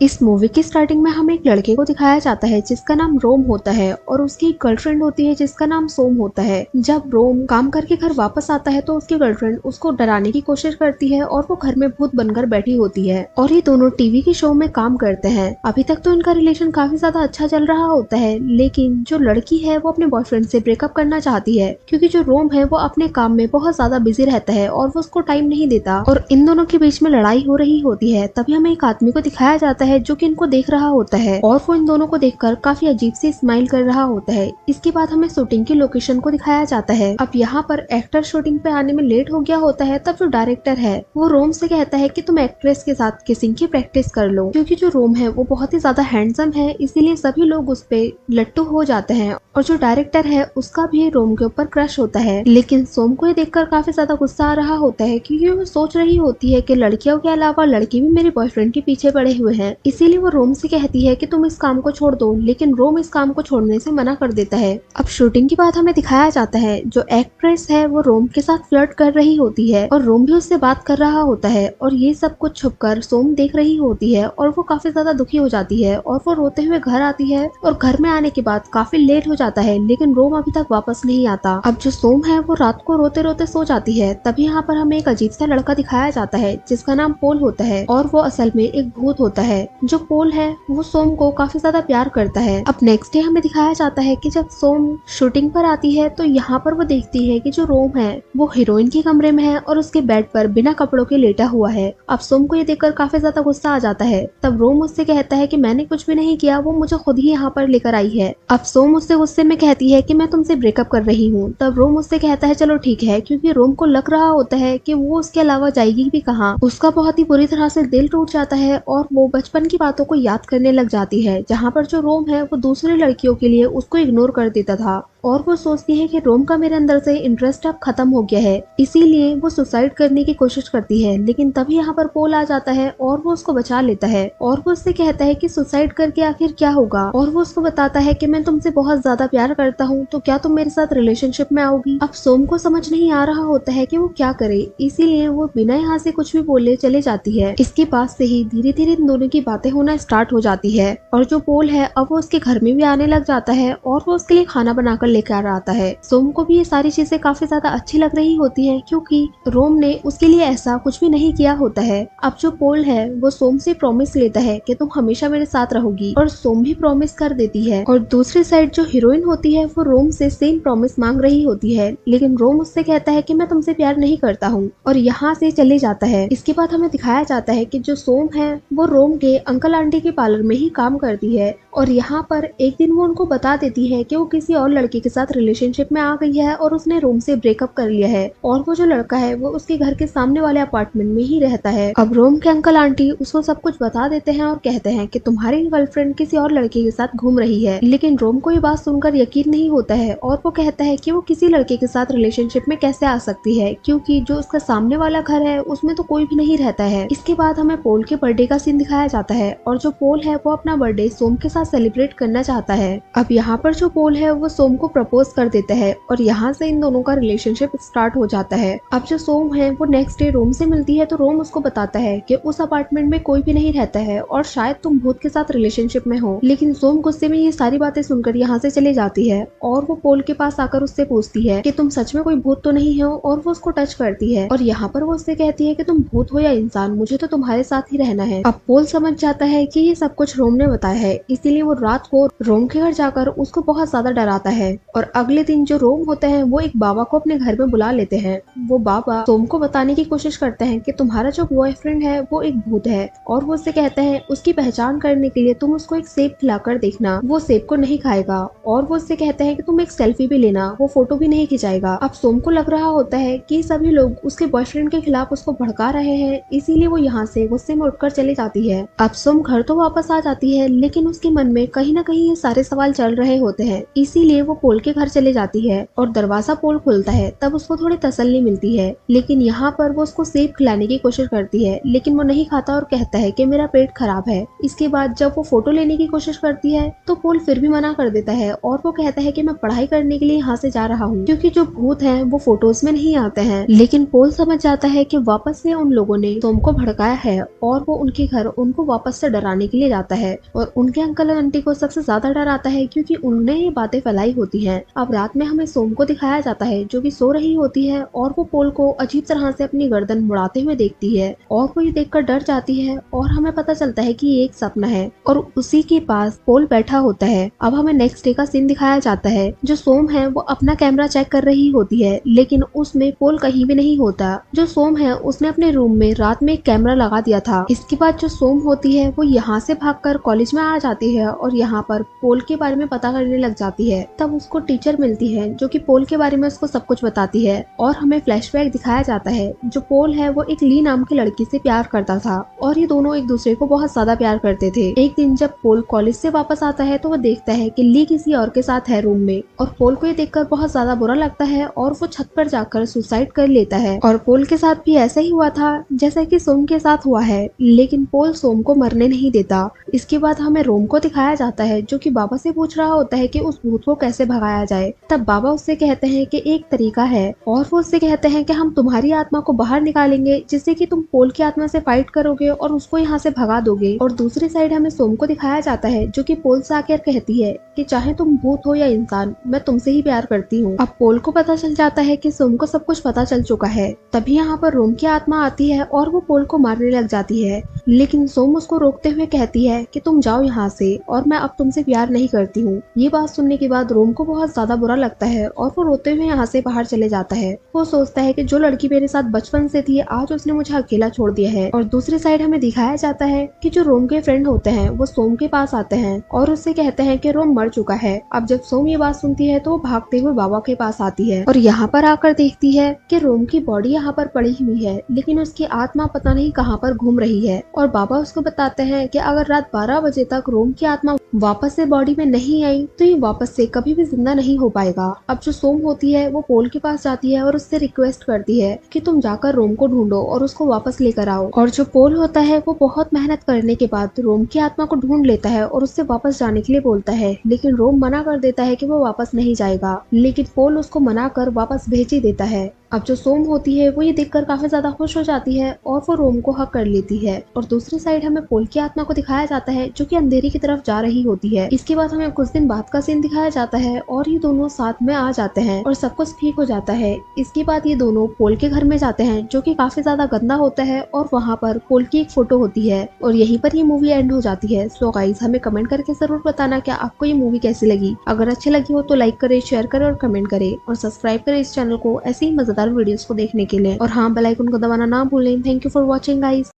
इस मूवी की स्टार्टिंग में हमें एक लड़के को दिखाया जाता है जिसका नाम रोम होता है और उसकी एक गर्लफ्रेंड होती है जिसका नाम सोम होता है। जब रोम काम करके घर वापस आता है तो उसकी गर्लफ्रेंड उसको डराने की कोशिश करती है और वो घर में भूत बनकर बैठी होती है और ये दोनों टीवी के शो में काम करते हैं। अभी तक तो इनका रिलेशन काफी ज्यादा अच्छा चल रहा होता है, लेकिन जो लड़की है वो अपने बॉयफ्रेंड से ब्रेकअप करना चाहती है क्योंकि जो रोम है वो अपने काम में बहुत ज्यादा बिजी रहता है और वो उसको टाइम नहीं देता और इन दोनों के बीच में लड़ाई हो रही होती है। तभी हमें एक आदमी को दिखाया जाता है जो कि इनको देख रहा होता है और वो इन दोनों को देखकर काफी अजीब से स्माइल कर रहा होता है। इसके बाद हमें शूटिंग की लोकेशन को दिखाया जाता है। अब यहाँ पर एक्टर शूटिंग पे आने में लेट हो गया होता है, तब जो डायरेक्टर है वो रोम से कहता है कि तुम एक्ट्रेस के साथ किसिंग की प्रैक्टिस कर लो, क्योंकि जो रोम है वो बहुत ही ज्यादा हैंडसम है, इसीलिए सभी लोग उस पे लट्टू हो जाते हैं और जो डायरेक्टर है उसका भी रोम के ऊपर क्रश होता है। लेकिन सोम को ये देखकर काफी ज्यादा गुस्सा आ रहा होता है क्योंकि वो सोच रही होती है कि लड़कियों के अलावा लड़के भी मेरे बॉयफ्रेंड के पीछे पड़े हुए हैं, इसीलिए वो रोम से कहती है कि तुम इस काम को छोड़ दो, लेकिन रोम इस काम को छोड़ने से मना कर देता है। अब शूटिंग के बाद हमें दिखाया जाता है जो एक्ट्रेस है वो रोम के साथ फ्लर्ट कर रही होती है और रोम भी उससे बात कर रहा होता है और ये सब कुछ छुपकर सोम देख रही होती है और वो काफी ज्यादा दुखी हो जाती है और वो रोते हुए घर आती है और घर में आने के बाद काफी लेट हो जाता है, लेकिन रोम अभी तक वापस नहीं आता। अब जो सोम है वो रात को रोते रोते सो जाती है। तभी यहाँ पर हमें एक अजीब सा लड़का दिखाया जाता है जिसका नाम पोल होता है और वो असल में एक भूत होता है। जो पोल है वो सोम को काफी ज्यादा प्यार करता है। अब नेक्स्ट डे हमें दिखाया जाता है कि जब सोम शूटिंग पर आती है तो यहाँ पर वो देखती है कि जो रोम है वो हीरोइन के कमरे में है और उसके बेड पर बिना कपड़ों के लेटा हुआ है। अब सोम को ये देखकर काफी ज्यादा गुस्सा आ जाता है। तब रोम उससे कहता है कि मैंने कुछ भी नहीं किया, वो मुझे खुद ही यहाँ पर लेकर आई है। अब सोम उससे गुस्से में कहती है कि मैं तुमसे ब्रेकअप कर रही हूँ। तब रोम उससे कहता है चलो ठीक है, क्योंकि रोम को लग रहा होता है कि वो उसके अलावा जाएगी भी कहाँ। उसका बहुत ही बुरी तरह से दिल टूट जाता है और वो बचपन की बातों को याद करने लग जाती है, जहाँ पर जो रोम है वो दूसरी लड़कियों के लिए उसको इग्नोर कर देता था और वो सोचती है कि रोम का मेरे अंदर से इंटरेस्ट अब खत्म हो गया है, इसीलिए वो सुसाइड करने की कोशिश करती है। लेकिन तभी यहाँ पर पोल आ जाता है और वो उसको बचा लेता है और वो उससे कहता है कि सुसाइड करके आखिर क्या होगा, और वो उसको बताता है कि मैं तुमसे बहुत ज्यादा प्यार करता हूँ, तो क्या तुम मेरे साथ रिलेशनशिप में आओगी। अब सोम को समझ नहीं आ रहा होता है कि वो क्या करे, इसीलिए वो बिना यहाँ से कुछ भी बोले चले जाती है। इसके बाद से ही धीरे धीरे इन दोनों की बातें होना स्टार्ट हो जाती है और जो पोल है अब वो उसके घर में भी आने लग जाता है और वो उसके लिए खाना बनाकर लेकर आता है। सोम को भी ये सारी चीजें काफी ज्यादा अच्छी लग रही होती है क्योंकि रोम ने उसके लिए ऐसा कुछ भी नहीं किया होता है। अब जो पोल है वो सोम से प्रॉमिस लेता है कि तुम हमेशा मेरे साथ रहोगी और सोम भी प्रॉमिस कर देती है। और दूसरी साइड जो हीरोइन होती है वो रोम से सेम प्रॉमिस मांग रही होती है, लेकिन रोम उससे कहता है कि मैं तुमसे प्यार नहीं करता हूँ और यहाँ से चले जाता है। इसके बाद हमें दिखाया जाता है कि जो सोम है वो रोम के अंकल आंटी के पार्लर में ही काम करती है और यहाँ पर एक दिन वो उनको बता देती है कि वो किसी और लड़के के साथ रिलेशनशिप में आ गई है और उसने रोम से ब्रेकअप कर लिया है और वो जो लड़का है वो उसके घर के सामने वाले अपार्टमेंट में ही रहता है। अब रोम के अंकल आंटी उसको सब कुछ बता देते हैं और कहते हैं कि तुम्हारी गर्लफ्रेंड किसी और लड़के के साथ घूम रही है, लेकिन रोम को ये बात सुनकर यकीन नहीं होता है और वो कहता है कि वो किसी लड़के के साथ रिलेशनशिप में कैसे आ सकती है, क्योंकि जो उसका सामने वाला घर है उसमें तो कोई भी नहीं रहता है। इसके बाद हमें पोल के बर्थडे का सीन दिखाया जाता है और जो पोल है वो अपना बर्थडे सोम के साथ सेलिब्रेट करना चाहता है। अब यहाँ पर जो पोल है वो सोम को प्रपोज कर देता है और यहाँ से इन दोनों का रिलेशनशिप स्टार्ट हो जाता है। अब जो सोम है वो नेक्स्ट डे रोम से मिलती है तो रोम उसको बताता है कि उस अपार्टमेंट में कोई भी नहीं रहता है और शायद तुम भूत के साथ रिलेशनशिप में हो। लेकिन सोम गुस्से में ये सारी बातें सुनकर यहाँ से चली जाती है और वो पोल के पास आकर उससे पूछती है कि तुम सच में कोई भूत तो नहीं हो, और वो उसको टच करती है और यहाँ पर वो उससे कहती है कि तुम भूत हो या इंसान, मुझे तो तुम्हारे साथ ही रहना है। अब पोल समझ जाता है कि ये सब कुछ रोम ने बताया है, इसीलिए वो रात को रोम के घर जाकर उसको बहुत ज्यादा डराता है। और अगले दिन जो रोम होते हैं वो एक बाबा को अपने घर में बुला लेते हैं। वो बाबा सोम को बताने की कोशिश करते हैं कि तुम्हारा जो बॉयफ्रेंड है वो एक भूत है और वो उससे कहते हैं उसकी पहचान करने के लिए तुम उसको एक सेब खिलाकर देखना, वो सेब को नहीं खाएगा। और वो उससे कहते हैं कि तुम एक सेल्फी भी लेना, वो फोटो भी नहीं खिंचाएगा। अब सोम को लग रहा होता है कि सभी लोग उसके बॉयफ्रेंड के खिलाफ उसको भड़का रहे हैं, इसीलिए वो यहाँ से गुस्से में उठकर चली जाती है। अब सोम घर तो वापस आ जाती है, लेकिन उसके मन में कहीं ना कहीं ये सारे सवाल चल रहे होते हैं, इसीलिए वो पोल के घर चले जाती है और दरवाजा पोल खुलता है। तब उसको थोड़ी तसल्ली मिलती है, लेकिन यहाँ पर वो उसको सेब खिलाने की कोशिश करती है, लेकिन वो नहीं खाता और कहता है कि मेरा पेट खराब है। इसके बाद जब वो फोटो लेने की कोशिश करती है तो पोल फिर भी मना कर देता है और वो कहता है कि मैं पढ़ाई करने के लिए यहाँ से जा रहा हूँ, क्योंकि जो भूत हैं वो फोटोज में नहीं आते हैं। लेकिन पोल समझ जाता है कि वापस से उन लोगों ने सोम को भड़काया है और वो उनके घर उनको वापस से डराने के लिए जाता है और उनके अंकल और आंटी को सबसे ज्यादा डर आता है क्योंकि उन्होंने ये बातें फैलाई होती हैं। अब रात में हमें सोम को दिखाया जाता है जो कि सो रही होती है और वो पोल को अजीब तरह से अपनी गर्दन मुड़ाते हुए देखती है और वो ये देखकर डर जाती है और हमें पता चलता है कि ये एक सपना है और उसी के पास पोल बैठा होता है। अब हमें नेक्स्ट डे का सीन दिखाया जाता है। जो सोम है वो अपना कैमरा चेक कर रही होती है लेकिन उसमें पोल कहीं भी नहीं होता। जो सोम है उसने अपने रूम में रात में एक कैमरा लगा दिया था। इसके बाद जो सोम होती है वो यहाँ से भागकर कॉलेज में आ जाती है और यहाँ पर पोल के बारे में पता करने लग जाती है। तब उसको टीचर मिलती है जो कि पोल के बारे में उसको सब कुछ बताती है और हमें फ्लैशबैक दिखाया जाता है। जो पोल है वो एक ली नाम की लड़की से प्यार करता था और ये दोनों एक दूसरे को बहुत ज्यादा प्यार करते थे। एक दिन जब पोल कॉलेज से वापस आता है तो वो देखता है कि ली किसी और के साथ है रूम में और पोल को ये देखकर बहुत ज्यादा बुरा लगता है और वो छत पर जाकर सुसाइड कर लेता है। और पोल के साथ भी ऐसा ही हुआ था जैसा कि सोम के साथ हुआ है, लेकिन पोल सोम को मरने नहीं देता। इसके बाद हमें रोम को दिखाया जाता है जो कि बाबा से पूछ रहा होता है कि उस भूत को कैसे भगाया जाए। तब बाबा उससे कहते हैं कि एक तरीका है और वो उससे कहते हैं कि हम तुम्हारी आत्मा को बाहर निकालेंगे जिससे कि तुम पोल की आत्मा से फाइट करोगे और उसको यहाँ से भगा दोगे। और दूसरी साइड हमें सोम को दिखाया जाता है जो कि पोल से आकर कहती है कि चाहे तुम भूत हो या इंसान, मैं तुमसे ही प्यार करती हूँ। अब पोल को पता चल जाता है कि सोम को सब कुछ पता चल चुका है। तभी यहाँ पर रोम की आत्मा आती है और वो पोल को मारने लग जाती है, लेकिन सोम उसको रोकते हुए कहती है कि तुम जाओ यहाँ से और मैं अब तुमसे प्यार नहीं करती हूँ। ये बात सुनने के बाद रोम को बहुत ज्यादा बुरा लगता है और वो रोते हुए यहाँ से बाहर चले जाता है। वो सोचता है कि जो लड़की मेरे साथ बचपन से थी आज उसने मुझे अकेला छोड़ दिया है। और दूसरी साइड हमें दिखाया जाता है कि जो रोम के फ्रेंड होते हैं वो सोम के पास आते हैं और उससे कहते हैं कि रोम मर चुका है। अब जब सोम ये बात सुनती है तो वो भागते हुए बाबा के पास आती है और यहाँ पर आकर देखती है कि रोम की बॉडी यहाँ पर पड़ी हुई है लेकिन उसकी आत्मा पता नहीं कहाँ पर घूम रही है। और बाबा उसको बताते हैं कि अगर रात 12 बजे तक रोम की आत्मा वापस से बॉडी में नहीं आई तो ये वापस से कभी भी जिंदा नहीं हो पाएगा। अब जो सोम होती है वो पोल के पास जाती है और उससे रिक्वेस्ट करती है कि तुम जाकर रोम को ढूंढो और उसको वापस लेकर आओ। और जो पोल होता है वो बहुत मेहनत करने के बाद रोम की आत्मा को ढूंढ लेता है और उससे वापस जाने के लिए बोलता है, लेकिन रोम मना कर देता है कि वो वापस नहीं जाएगा, लेकिन पोल उसको मना कर वापस भेज ही देता है। अब जो सोम होती है वो ये देखकर काफी ज्यादा खुश हो जाती है और वो रोम को हक कर लेती है। और दूसरी साइड हमें पोल की आत्मा को दिखाया जाता है जो कि अंधेरी की तरफ जा रही होती है। इसके बाद हमें कुछ दिन बाद का सीन दिखाया जाता है और ये दोनों साथ में आ जाते हैं और सब कुछ ठीक हो जाता है। इसके बाद ये दोनों पोल के घर में जाते हैं जो कि काफी ज्यादा गंदा होता है और वहाँ पर पोल की एक फोटो होती है और यहीं पर ये मूवी एंड हो जाती है। सो गाइस हमें कमेंट करके जरूर बताना कि आपको ये मूवी कैसी लगी। अगर अच्छी लगी हो तो लाइक करे, शेयर करे और कमेंट करे और सब्सक्राइब करे इस चैनल को ऐसी ही मजेदार वीडियोस को देखने के लिए। और हाँ, बेल आइकन को दबाना ना भूलें। Thank you for watching guys.